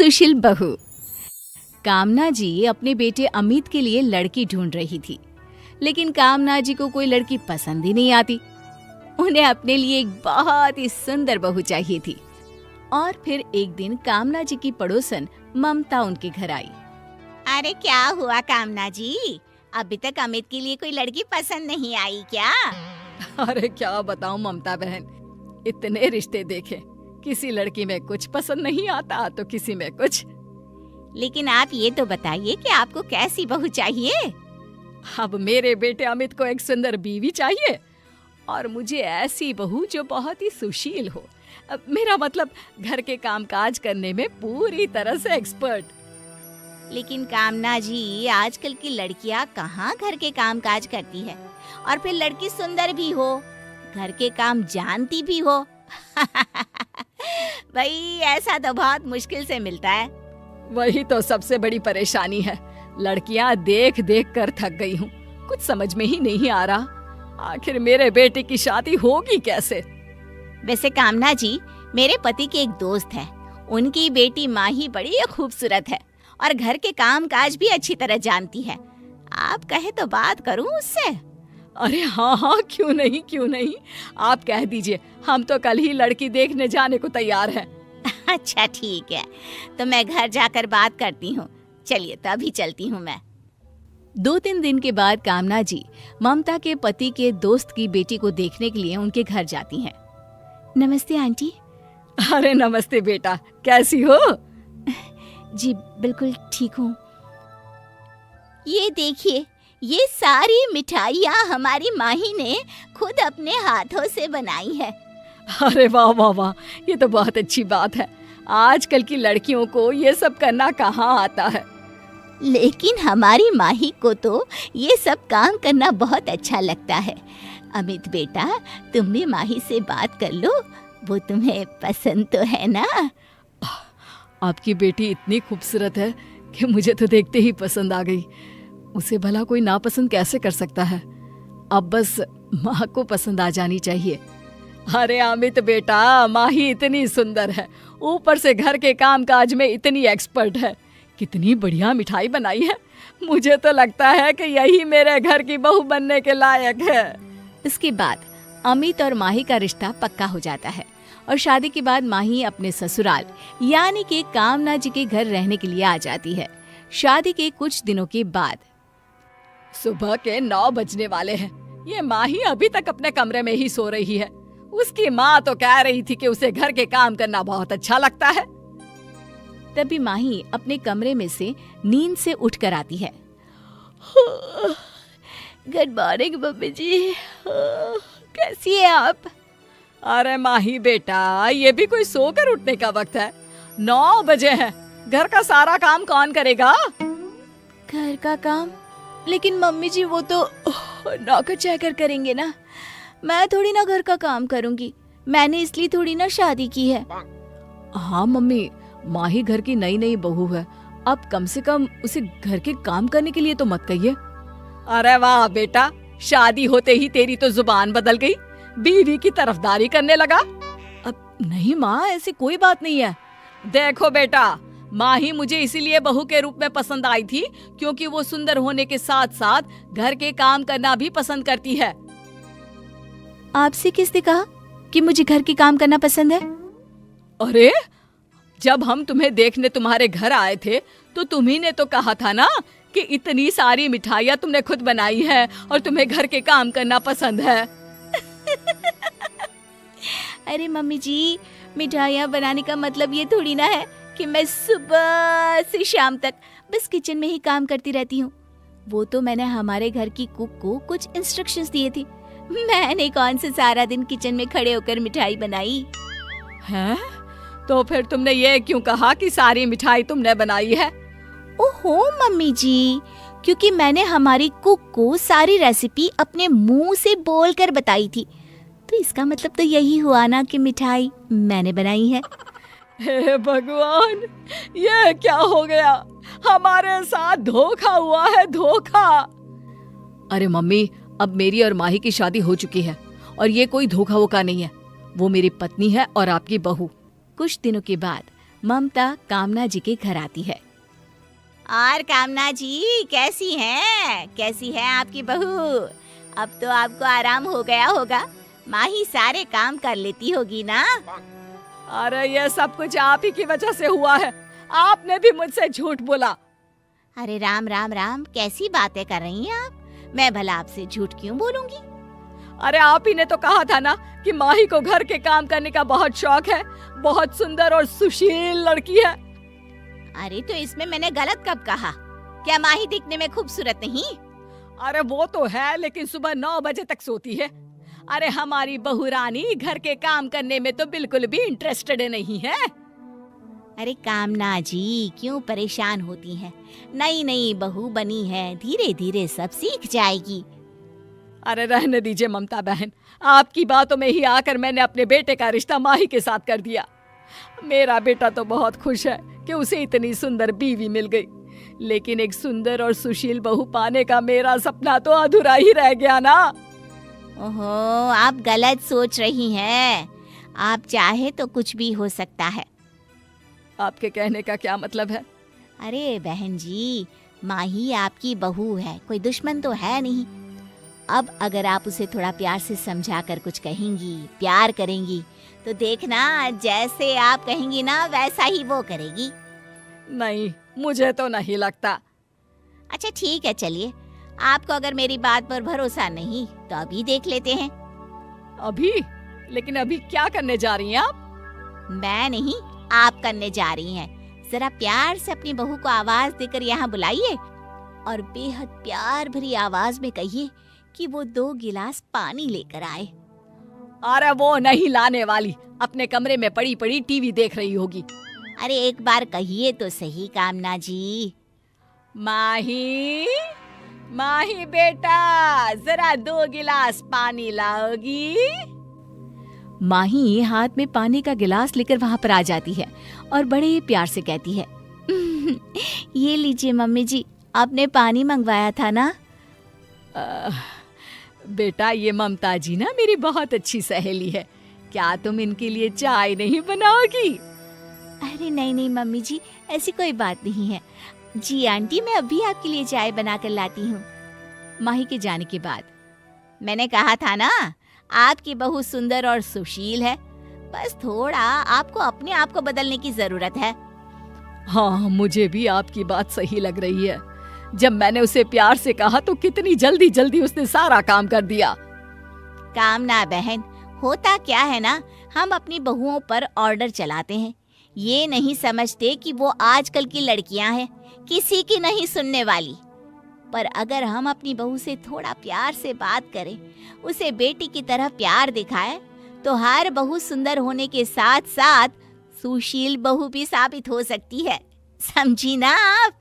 सुशील बहू। कामना जी अपने बेटे अमित के लिए लड़की ढूंढ रही थी, लेकिन कामना जी को कोई लड़की पसंद ही नहीं आती। उन्हें अपने लिए एक बहुत ही सुंदर बहू चाहिए थी। और फिर एक दिन कामना जी की पड़ोसन ममता उनके घर आई। अरे क्या हुआ कामना जी, अभी तक अमित के लिए कोई लड़की पसंद नहीं आई क्या? अरे क्या बताऊं ममता बहन, इतने रिश्ते देखे, किसी लड़की में कुछ पसंद नहीं आता तो किसी में कुछ। लेकिन आप ये तो बताइए कि आपको कैसी बहू चाहिए? अब मेरे बेटे अमित को एक सुंदर बीवी चाहिए और मुझे ऐसी बहू जो बहुत ही सुशील हो। अब मेरा मतलब घर के कामकाज करने में पूरी तरह से एक्सपर्ट। लेकिन कामना जी, आजकल की लड़कियां कहाँ घर के कामकाज करती है, और फिर लड़की सुंदर भी हो, घर के काम जानती भी हो। भाई ऐसा तो बहुत मुश्किल से मिलता है। वही तो सबसे बड़ी परेशानी है, लड़कियां देख देख कर थक गई हूँ, कुछ समझ में ही नहीं आ रहा आखिर मेरे बेटे की शादी होगी कैसे। वैसे कामना जी, मेरे पति की एक दोस्त है, उनकी बेटी माही बड़ी खूबसूरत है और घर के काम काज भी अच्छी तरह जानती है। आप कहे तो बात करूं उससे? अरे हाँ, क्यों नहीं, आप कह दीजिए, हम तो कल ही लड़की देखने जाने को तैयार हैं। अच्छा ठीक है, तो मैं घर जाकर बात करती हूँ। चलिए तभी चलती हूँ मैं। 2-3 दिन के बाद कामना जी ममता के पति के दोस्त की बेटी को देखने के लिए उनके घर जाती हैं। नमस्ते आंटी। अरे नमस्ते बेटा, कैसी हो? जी बिल्कुल ठीक हूँ। ये देखिए, ये सारी मिठाइयाँ हमारी माही ने खुद अपने हाथों से बनाई है। अरे वाह वाह वाह, ये तो बहुत अच्छी बात है। आजकल की लड़कियों को ये सब करना कहाँ आता है। लेकिन हमारी माही को तो ये सब काम करना बहुत अच्छा लगता है। अमित बेटा, तुम भी माही से बात कर लो, वो तुम्हें पसंद तो है ना? आपकी बेटी इतनी खूबसूरत है कि मुझे तो देखते ही पसंद आ गई। उसे भला कोई नापसंद कैसे कर सकता है। अब बस माँ को पसंद आ जानी चाहिए। अरे अमित बेटा, माही इतनी सुंदर है, ऊपर से घर के कामकाज में इतनी एक्सपर्ट है, कितनी बढ़िया मिठाई बनाई है। मुझे तो लगता है कि यही मेरे घर की बहू बनने के लायक है। इसके बाद अमित और माही का रिश्ता पक्का हो जाता है और शादी के बाद माही अपने ससुराल यानी कि कामना जी के घर रहने के लिए आ जाती है। शादी के कुछ दिनों के बाद सुबह के 9 बजने वाले हैं। ये माही अभी तक अपने कमरे में ही सो रही है। उसकी माँ तो कह रही थी कि उसे घर के काम करना बहुत अच्छा लगता है। तभी माही अपने कमरे में से नींद से उठकर आती है। गुड मॉर्निंग मम्मी जी, कैसी है आप? अरे माही बेटा, ये भी कोई सोकर उठने का वक्त है? 9 बजे हैं। घर का सारा काम कौन करेगा? घर का काम? लेकिन मम्मी जी, वो तो नौकर चाकर करेंगे ना, मैं थोड़ी ना घर का काम करूंगी। मैंने इसलिए थोड़ी ना शादी की है। हाँ मम्मी, माही घर की नई बहू है, अब कम से कम उसे घर के काम करने के लिए तो मत कहिए। अरे वाह बेटा, शादी होते ही तेरी तो जुबान बदल गई, बीवी की तरफदारी करने लगा। अब नहीं माँ, ऐसी कोई बात नहीं है। देखो बेटा, माही मुझे इसीलिए बहू के रूप में पसंद आई थी क्योंकि वो सुंदर होने के साथ साथ घर के काम करना भी पसंद करती है। आपसे किसने कहा कि मुझे घर के काम करना पसंद है? अरे, जब हम तुम्हें देखने तुम्हारे घर आए थे तो तुम्ही ने तो कहा था ना कि इतनी सारी मिठाइयाँ तुमने खुद बनाई है और तुम्हें घर के काम करना पसंद है। अरे मम्मी जी, मिठाइयाँ बनाने का मतलब ये थोड़ी ना है कि मैं सुबह से शाम तक बस किचन में ही काम करती रहती हूँ। वो तो मैंने हमारे घर की कुक को कुछ इंस्ट्रक्शंस दिए थे। मैंने कौन से सारा दिन किचन में खड़े होकर मिठाई बनाई है? तो फिर तुमने ये क्यों कहा कि सारी मिठाई तुमने बनाई है? ओहो मम्मी जी, क्योंकि मैंने हमारी कुक को सारी रेसिपी अपने मुंह से बोलकर बताई थी, तो इसका मतलब तो यही हुआ ना कि मिठाई मैंने बनाई है। हे भगवान, ये क्या हो गया? हमारे साथ धोखा हुआ है, धोखा। अरे मम्मी, अब मेरी और माही की शादी हो चुकी है और ये कोई धोखा वोखा नहीं है। वो मेरी पत्नी है और आपकी बहू। कुछ दिनों के बाद ममता कामना जी के घर आती है। और कामना जी कैसी हैं? कैसी है आपकी बहू? अब तो आपको आराम हो गया होगा, माँ ही सारे काम कर लेती होगी ना? अरे ये सब कुछ आप ही की वजह से हुआ है, आपने भी मुझसे झूठ बोला। अरे राम राम राम, कैसी बातें कर रही हैं आप? मैं भला आपसे झूठ क्यों बोलूंगी? अरे आप ही ने तो कहा था ना कि माही को घर के काम करने का बहुत शौक है, बहुत सुंदर और सुशील लड़की है। अरे तो इसमें मैंने गलत कब कहा? क्या माही दिखने में खूबसूरत नहीं? अरे वो तो है, लेकिन सुबह 9 बजे तक सोती है। अरे हमारी बहू रानी घर के काम करने में तो बिल्कुल भी इंटरेस्टेड नहीं है। अरे कामना जी क्यों परेशान होती हैं? नई नई बहू बनी है, धीरे धीरे सब सीख जाएगी। अरे रहने दीजिए ममता बहन, आपकी बातों में ही आकर मैंने अपने बेटे का रिश्ता माही के साथ कर दिया। मेरा बेटा तो बहुत खुश है कि उसे इतनी सुंदर बीवी मिल गई, लेकिन एक सुंदर और सुशील बहू पाने का मेरा सपना तो अधूरा ही रह गया ना। ओहो, आप गलत सोच रही हैं। आप चाहे तो कुछ भी हो सकता है। आपके कहने का क्या मतलब है? अरे बहन जी, माही आपकी बहू है, कोई दुश्मन तो है नहीं। अब अगर आप उसे थोड़ा प्यार से समझा कर कुछ कहेंगी, प्यार करेंगी, तो देखना जैसे आप कहेंगी ना वैसा ही वो करेगी। नहीं, मुझे तो नहीं लगता। अच्छा ठीक है, चलिए, आपको अगर मेरी बात पर भरोसा नहीं तो अभी देख लेते हैं। अभी? लेकिन अभी क्या करने जा रही हैं आप? मैं नहीं, आप करने जा रही हैं। जरा प्यार से अपनी बहू को आवाज देकर यहाँ बुलाइए और बेहद प्यार भरी आवाज में कहिए कि वो 2 गिलास पानी लेकर आए। अरे वो नहीं लाने वाली, अपने कमरे में पड़ी पड़ी टीवी देख रही होगी। अरे एक बार कहिए तो सही कामना जी। माही, माही बेटा, जरा 2 गिलास पानी लाओगी? माही हाथ में पानी का गिलास लेकर वहाँ पर आ जाती है और बड़े प्यार से कहती है, ये लीजिए मम्मी जी, आपने पानी मंगवाया था ना? बेटा ये ममता जी ना मेरी बहुत अच्छी सहेली है, क्या तुम इनके लिए चाय नहीं बनाओगी? अरे नहीं नहीं मम्मी जी, ऐसी कोई बात नहीं है। जी आंटी, मैं अभी आपके लिए चाय बनाकर लाती हूँ। माही के जाने के बाद, मैंने कहा था ना आपकी बहू सुंदर और सुशील है, बस थोड़ा आपको अपने आप को बदलने की जरूरत है। हाँ, मुझे भी आपकी बात सही लग रही है। जब मैंने उसे प्यार से कहा तो कितनी जल्दी जल्दी उसने सारा काम कर दिया। कामना बहन, होता क्या है ना, हम अपनी बहुओं पर ऑर्डर चलाते हैं, ये नहीं समझते कि वो आजकल की लड़कियां हैं, किसी की नहीं सुनने वाली। पर अगर हम अपनी बहू से थोड़ा प्यार से बात करें, उसे बेटी की तरह प्यार दिखाएं, तो हर बहू सुंदर होने के साथ साथ सुशील बहू भी साबित हो सकती है। समझी ना आप?